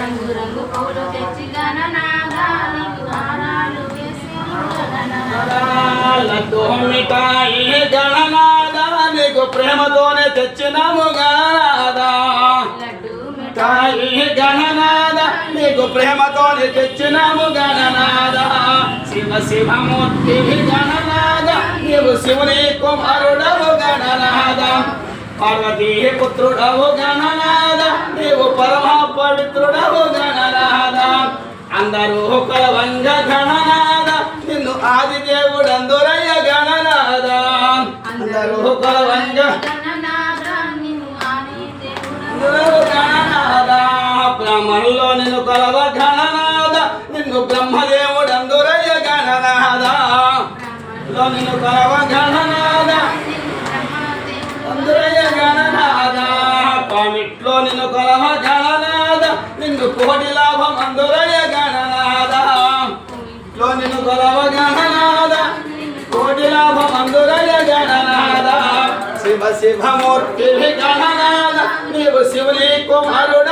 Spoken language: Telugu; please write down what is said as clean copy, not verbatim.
రంగు రంగు పూలు తెచ్చి గణనాదా నీకు హారాలు వేసి గణనాదా లడ్డు మిఠాయి గణనాదా నీకు ప్రేమతోనే తెచ్చినాము గణనాదా లడ్డు మిఠాయి గణనాదా నీకు ప్రేమతోనే తెచ్చినాము గణనాదా శివ శివమూర్తి గణనాదా నీవు శివుని కుమారుడవు గణనాదా పార్వతీ పుత్రుడవు గణనాదా నీవు పరమ పవిత్రుడవు గణనాదా అందరూ కొలవంగ గణనాదా నిన్ను ఆది దేవుడు అందురయ్య గణనాదా అందరూ కొలవంగ గణనాదా నిన్ను ఆది దేవుడు గణనాదా బ్రహ్మలో నిన్ను కొలవ గణనాదా నిన్ను బ్రహ్మదేవుడు అందురయ్య గణనాదా నిన్ను కొలవ గణనాదా అందురయ్య గణనాదా పామిట్లో నిన్ను కొలవ గణనాదా నిన్ను కోటి లాభం అందురయ్య గణనాదా నిన్ను కొలవ గణనాదా కోటి లాభం అందురయ్య గణనాదా శివ శివమూర్తి గణనాదా నీవు శివుని కుమారుడ